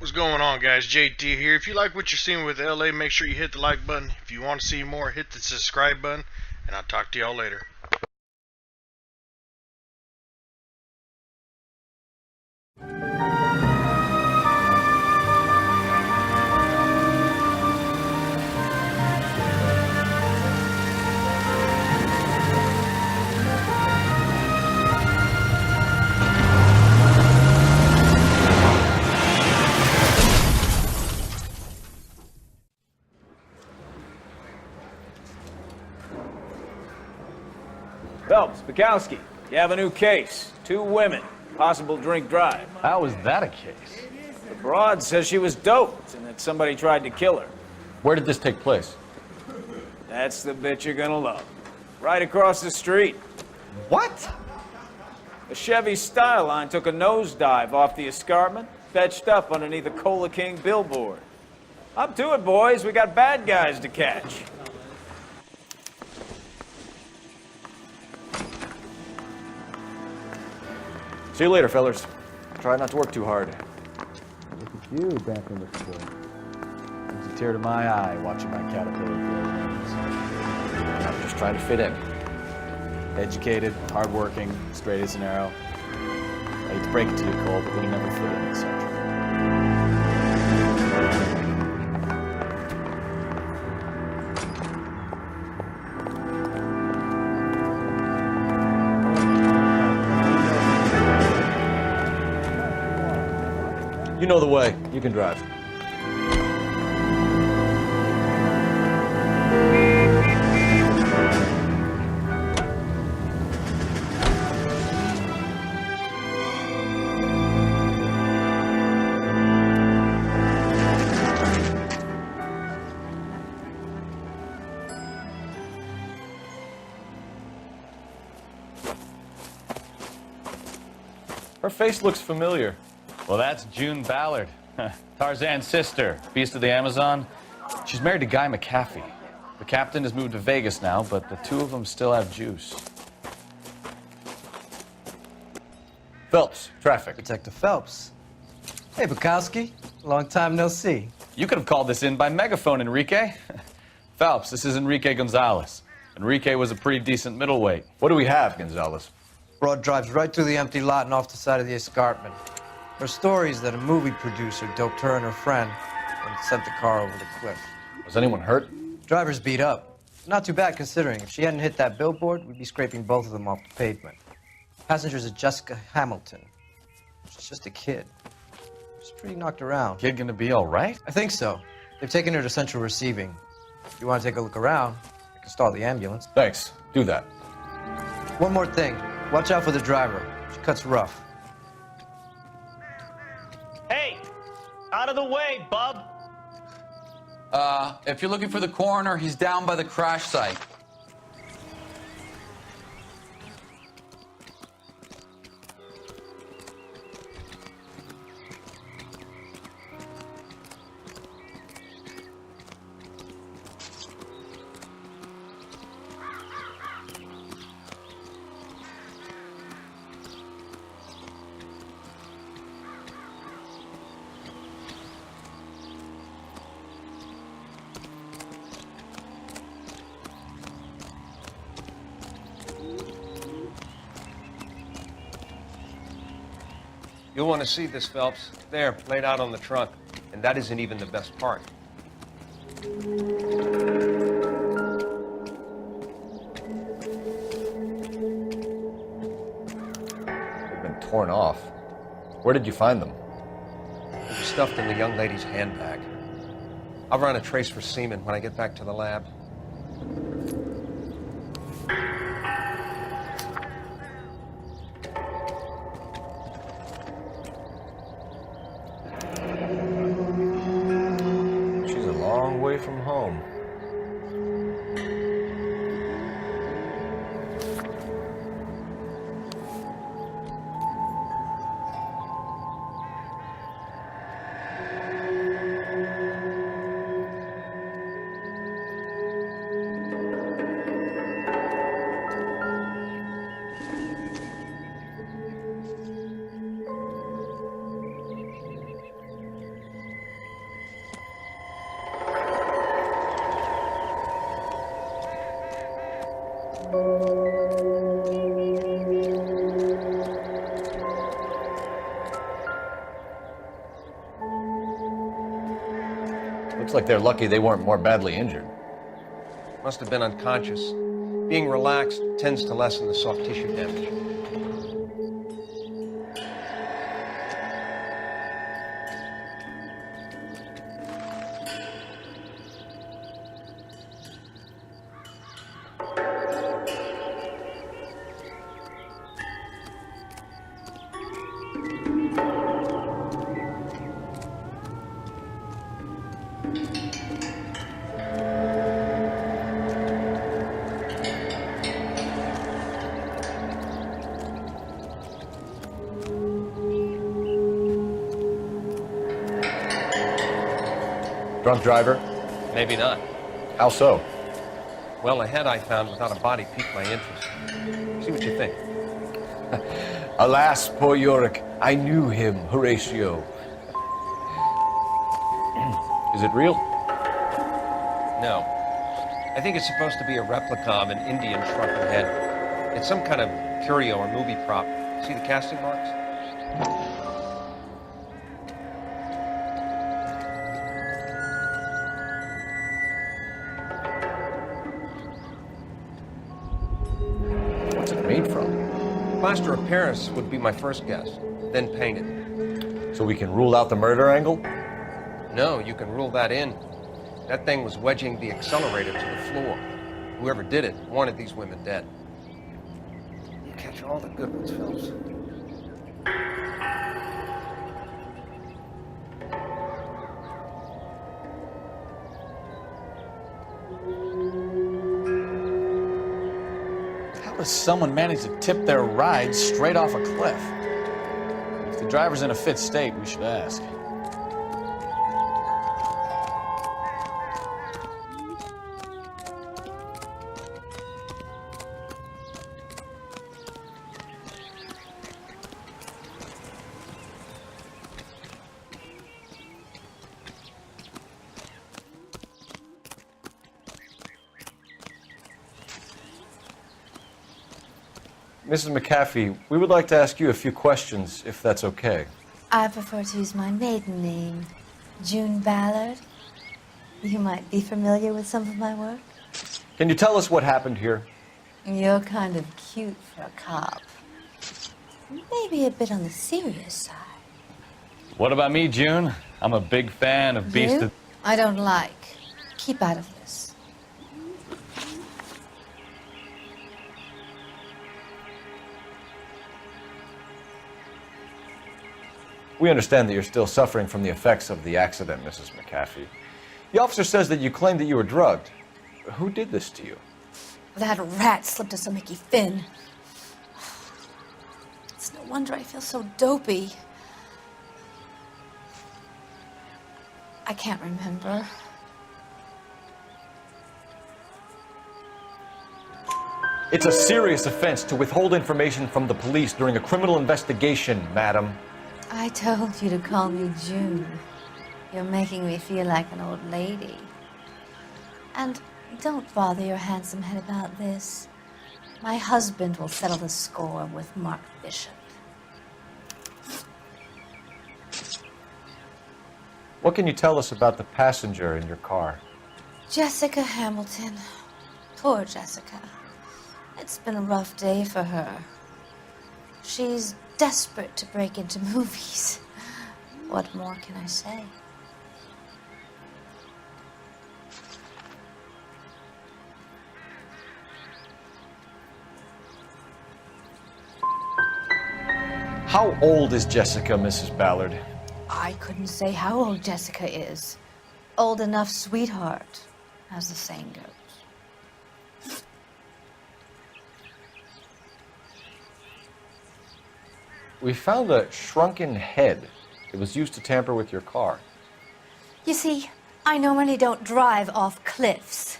What's going on, guys? JT here. If you like what you're seeing with LA, make sure you hit the like button. If you want to see more, hit the subscribe button, and I'll talk to y'all later. Phelps, Bukowski, you have a new case. 2 women, possible drink drive. How is that a case? The broad says she was doped and that somebody tried to kill her. Where did this take place? That's the bit you're gonna love. Right across the street. What? A Chevy Styline took a nosedive off the escarpment, fetched up underneath a Cola King billboard. Up to it, boys. We got bad guys to catch. See you later, fellers. Try not to work too hard. Look at you back in the school. Brings a tear to my eye watching my caterpillar grow wings. I'm just trying to fit in. Educated, hardworking, straight as an arrow. I hate to break it to you, Cole, but we'll never fit in this century. You know the way. You can drive. Her face looks familiar. Well, that's June Ballard, Tarzan's sister, beast of the Amazon. She's married to Guy McAfee. The captain has moved to Vegas now, but the two of them still have juice. Phelps, traffic. Detective Phelps. Hey, Bukowski. Long time no see. You could have called this in by megaphone, Enrique. Phelps, this is Enrique Gonzalez. Enrique was a pretty decent middleweight. What do we have, Gonzalez? Broad drives right through the empty lot and off the side of the escarpment. Her story is that a movie producer doped her and her friend and sent the car over the cliff. Was anyone hurt? Driver's beat up. Not too bad considering. If she hadn't hit that billboard, we'd be scraping both of them off the pavement. Passenger's a Jessica Hamilton. She's just a kid. She's pretty knocked around. Kid gonna be all right? I think so. They've taken her to central receiving. If you want to take a look around, I can stall the ambulance. Thanks. Do that. One more thing. Watch out for the driver. She cuts rough. Hey, out of the way, bub. If you're looking for the coroner, he's down by the crash site. You'll want to see this, Phelps. There, laid out on the trunk. And that isn't even the best part. They've been torn off. Where did you find them? They were stuffed in the young lady's handbag. I'll run a trace for semen when I get back to the lab. She's a long way from home. Looks like they're lucky they weren't more badly injured. Must have been unconscious. Being relaxed tends to lessen the soft tissue damage. Drunk driver? Maybe not. How so? Well, a head I found without a body piqued my interest. See what you think. Alas, poor Yorick. I knew him, Horatio. Is it real? No. I think it's supposed to be a replica of an Indian shrunken head. It's some kind of curio or movie prop. See the casting marks? What's it made from? Plaster of Paris would be my first guess, then painted. So we can rule out the murder angle? No, you can rule that in. That thing was wedging the accelerator to the floor. Whoever did it wanted these women dead. You catch all the good ones, Phelps. How does someone manage to tip their ride straight off a cliff? If the driver's in a fit state, we should ask. Mrs. McAfee, we would like to ask you a few questions, if that's okay. I prefer to use my maiden name, June Ballard. You might be familiar with some of my work. Can you tell us what happened here? You're kind of cute for a cop. Maybe a bit on the serious side. What about me, June? I'm a big fan of Beast You? of... I don't like. Keep out of this. We understand that you're still suffering from the effects of the accident, Mrs. McAfee. The officer says that you claimed that you were drugged. Who did this to you? That rat slipped us a Mickey Finn. It's no wonder I feel so dopey. I can't remember. It's a serious offense to withhold information from the police during a criminal investigation, madam. I told you to call me June. You're making me feel like an old lady. And don't bother your handsome head about this. My husband will settle the score with Mark Bishop. What can you tell us about the passenger in your car? Jessica Hamilton. Poor Jessica. It's been a rough day for her. She's desperate to break into movies. What more can I say? How old is Jessica, Mrs. Ballard? I couldn't say how old Jessica is. Old enough, sweetheart, as the saying goes. We found a shrunken head. It was used to tamper with your car. You see, I normally don't drive off cliffs.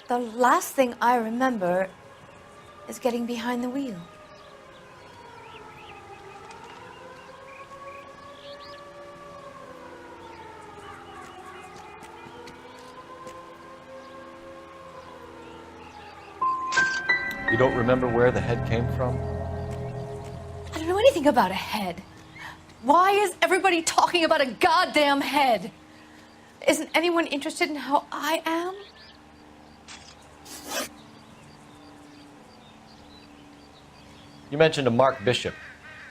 The last thing I remember is getting behind the wheel. You don't remember where the head came from? I don't know anything about a head. Why is everybody talking about a goddamn head? Isn't anyone interested in how I am? You mentioned a Mark Bishop.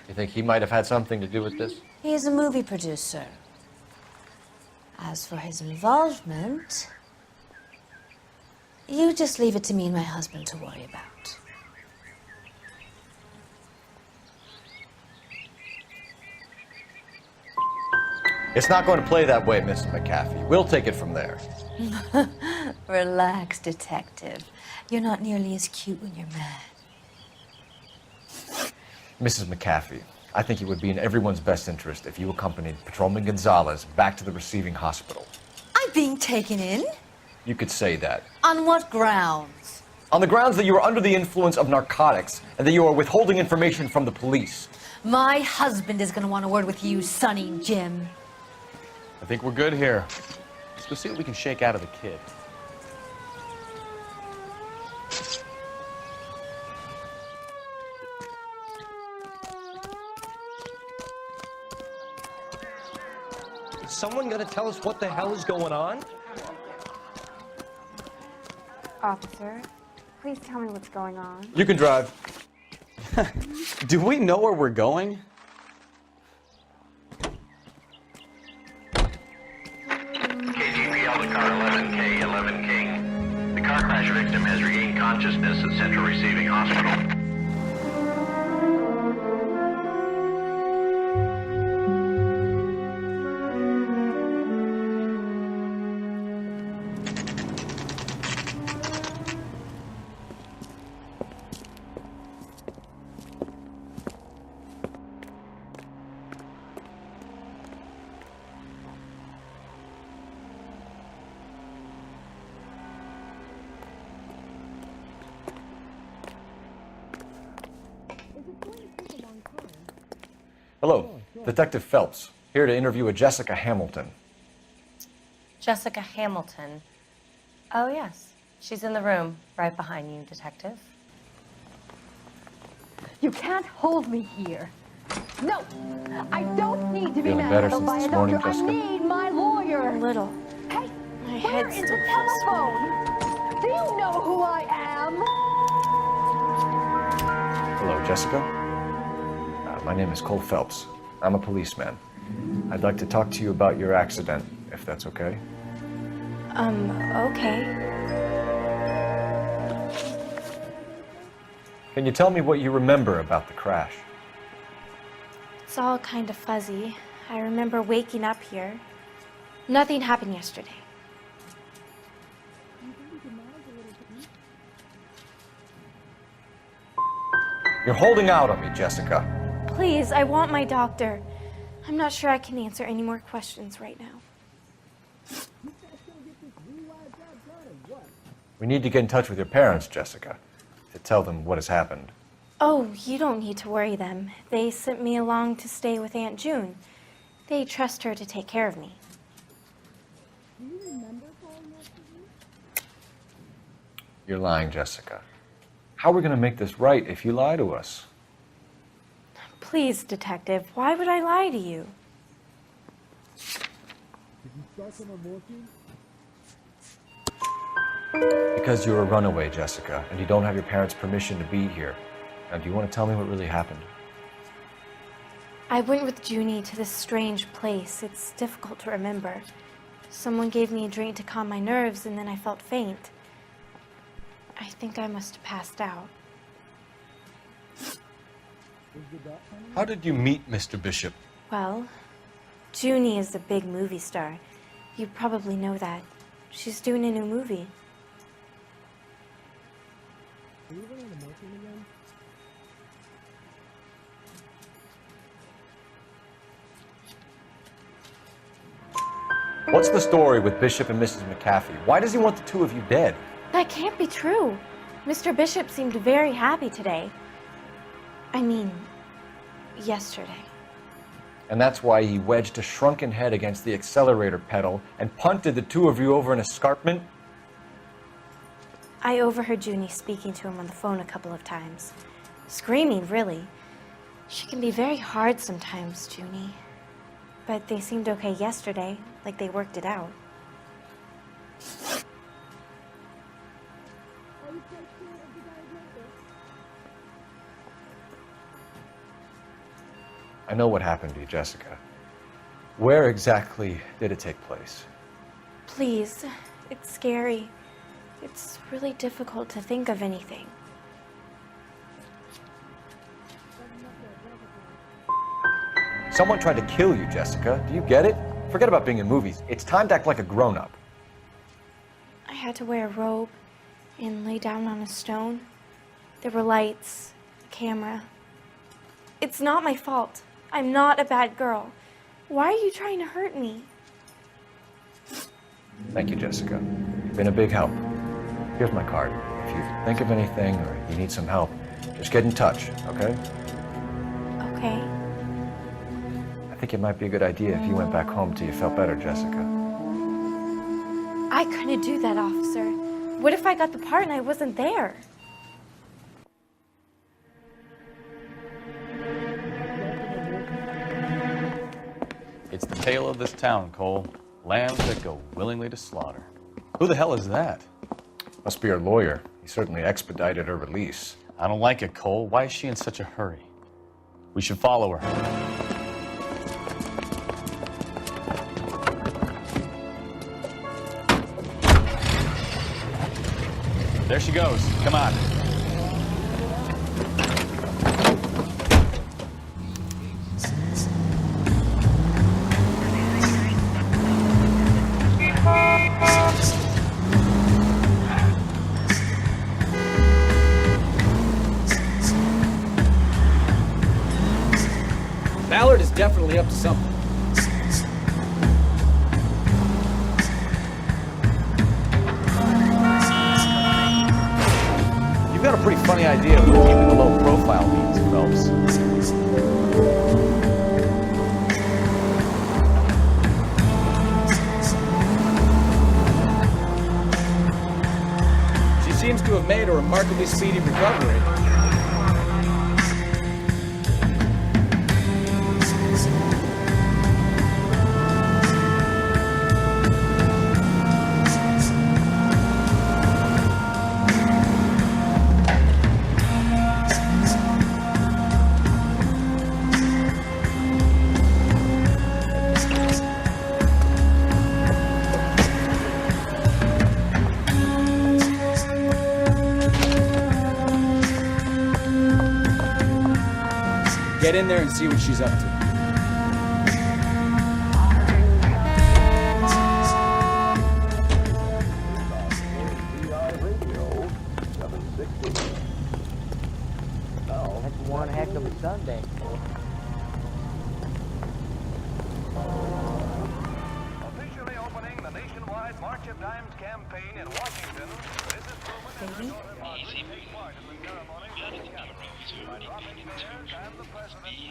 You think he might have had something to do with this? He is a movie producer. As for his involvement, you just leave it to me and my husband to worry about. It's not going to play that way, Mrs. McAfee. We'll take it from there. Relax, detective. You're not nearly as cute when you're mad. Mrs. McAfee, I think it would be in everyone's best interest if you accompanied Patrolman Gonzalez back to the receiving hospital. I'm being taken in? You could say that. On what grounds? On the grounds that you are under the influence of narcotics and that you are withholding information from the police. My husband is going to want a word with you, Sonny Jim. I think we're good here. Let's go see what we can shake out of the kid. Is someone gonna tell us what the hell is going on? Officer, please tell me what's going on. You can drive. Do we know where we're going? KGPL to car 11K, 11 King. The car crash victim has regained consciousness at Central Receiving Hospital. Hello, Detective Phelps, here to interview a Jessica Hamilton. Jessica Hamilton. Oh, yes. She's in the room, right behind you, Detective. You can't hold me here. No, I don't need to be Feeling better manhandled since by this a morning, doctor. Jessica? I need my lawyer. A little. Hey, My where head is still the feels telephone? Do you know who I am? Hello, Jessica. My name is Cole Phelps. I'm a policeman. I'd like to talk to you about your accident, if that's okay. Okay. Can you tell me what you remember about the crash? It's all kind of fuzzy. I remember waking up here. Nothing happened yesterday. You're holding out on me, Jessica. Please, I want my doctor. I'm not sure I can answer any more questions right now. We need to get in touch with your parents, Jessica, to tell them what has happened. Oh, you don't need to worry them. They sent me along to stay with Aunt June. They trust her to take care of me. You're lying, Jessica. How are we going to make this right if you lie to us? Please, Detective, why would I lie to you? Because you're a runaway, Jessica, and you don't have your parents' permission to be here. Now, do you want to tell me what really happened? I went with Junie to this strange place. It's difficult to remember. Someone gave me a drink to calm my nerves, and then I felt faint. I think I must have passed out. How did you meet Mr. Bishop? Well, Junie is a big movie star. You probably know that. She's doing a new movie. What's the story with Bishop and Mrs. McAfee? Why does he want the two of you dead? That can't be true. Mr. Bishop seemed very happy today. I mean, yesterday. And that's why he wedged a shrunken head against the accelerator pedal and punted the two of you over an escarpment? I overheard Junie speaking to him on the phone a couple of times. Screaming, really. She can be very hard sometimes, Junie. But they seemed okay yesterday, like they worked it out. I know what happened to you, Jessica. Where exactly did it take place? Please, it's scary. It's really difficult to think of anything. Someone tried to kill you, Jessica. Do you get it? Forget about being in movies. It's time to act like a grown-up. I had to wear a robe and lay down on a stone. There were lights, a camera. It's not my fault. I'm not a bad girl. Why are you trying to hurt me? Thank you, Jessica. You've been a big help. Here's my card. If you think of anything or you need some help, just get in touch, okay? Okay. I think it might be a good idea if you went back home till you felt better, Jessica. I couldn't do that, officer. What if I got the part and I wasn't there? It's the tale of this town, Cole. Lambs that go willingly to slaughter. Who the hell is that? Must be her lawyer. He certainly expedited her release. I don't like it, Cole. Why is she in such a hurry? We should follow her. There she goes. Come on. Ballard is definitely up to something. You've got a pretty funny idea of keeping a low profile means, Phelps. She seems to have made a remarkably speedy recovery. Get in there and see what she's up to. That's one heck of a Sunday. Officially opening the nationwide March of Dimes campaign in Washington, Baby?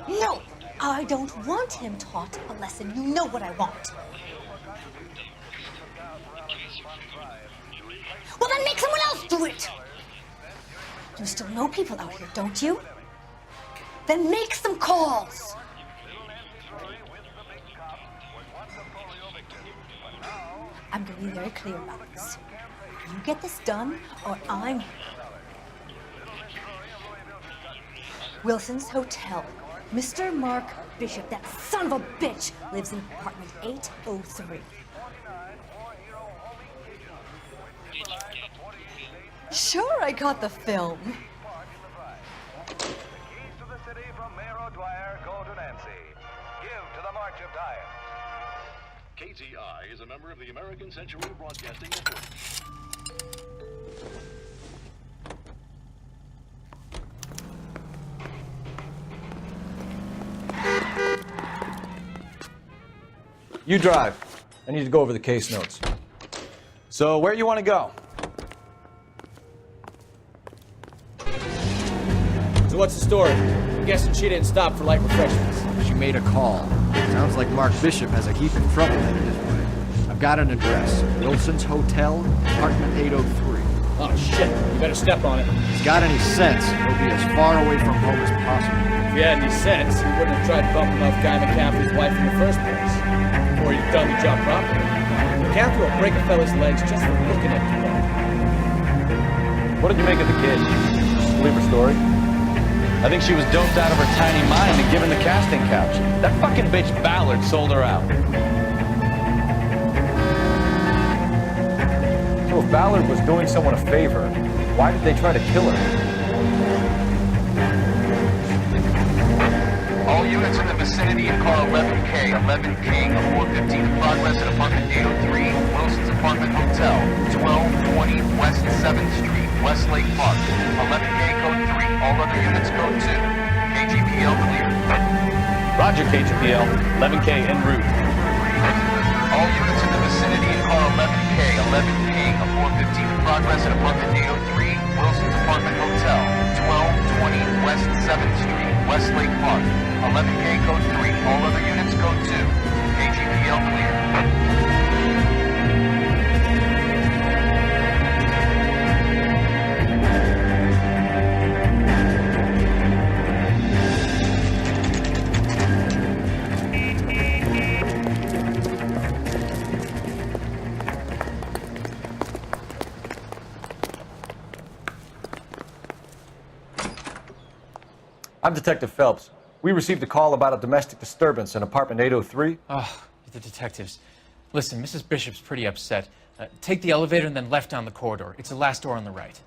No! I don't want him taught a lesson. You know what I want. Well, then make someone else do it! You still know people out here, don't you? Then make some calls! I'm going to be very clear about this. You get this done, or I'm... Wilson's Hotel. Mr. Mark Bishop, that son of a bitch, lives in apartment 803. Sure, I got the film. The keys to the city from Mayor O'Dwyer go to Nancy. Give to the March of Dimes. KTI is a member of the American Century Broadcasting Network. You drive. I need to go over the case notes. So, where you want to go? So what's the story? I'm guessing she didn't stop for light refreshments. She made a call. Sounds like Mark Bishop has a heap of trouble headed his way. I've got an address. Wilson's Hotel, apartment 803. Oh, shit. You better step on it. If he's got any sense, he'll be as far away from home as possible. If he had any sense, he wouldn't have tried bumping off Guy McCaffrey's wife in the first place. Before he'd done the job properly. McCaffrey will break a fella's legs just for looking at the wall. What did you make of the kid? Believe her story? I think she was doped out of her tiny mind and given the casting couch. That fucking bitch Ballard sold her out. So if Ballard was doing someone a favor, why did they try to kill her? All units in the vicinity of car 11K, 11 King, 415 in progress at apartment 803, Wilson's Apartment Hotel, 1220 West 7th Street, Westlake Park. 11K code 3, all other units code 2. KGPL clear. Roger, KGPL. 11K en route. All units in the vicinity of car 11K, 11 King, 415 in progress at apartment 803, Wilson's Apartment Hotel, 1220 West 7th Street, Westlake Park. 11K code 3, all other units code 2. KGPL clear. I'm Detective Phelps. We received a call about a domestic disturbance in apartment 803. Oh, the detectives. Listen, Mrs. Bishop's pretty upset. Take the elevator and then left down the corridor. It's the last door on the right.